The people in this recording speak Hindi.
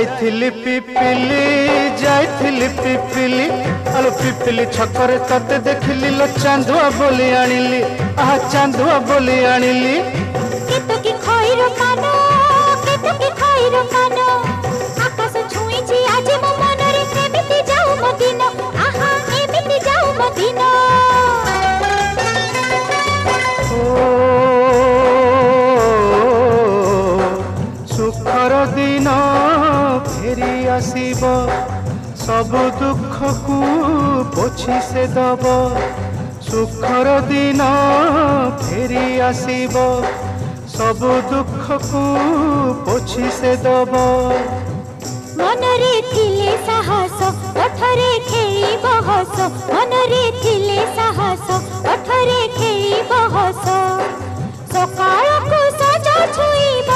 जाइथिली पिपिली आलो पिपिली छकरे तते देखिली लो चांदुआ बोली आनिली आहा चांदुआ बोली आनिली केतकी खइर कानो केतकी खइर कानो आकाश छुईची आज मो मनरे एमिति जाऊ मदिना आहा एमिति जाऊ मदिना सुखर दिन फेरी आसीब सब दुख को पोछि से दब सुखर दिन फेरी आसीब सब दुख को पोछि से दब मनरे थिले साहस ओठरे खेली बहस मनरे थिले साहस ओठरे खेली बहस सकाळ को सजा छुईब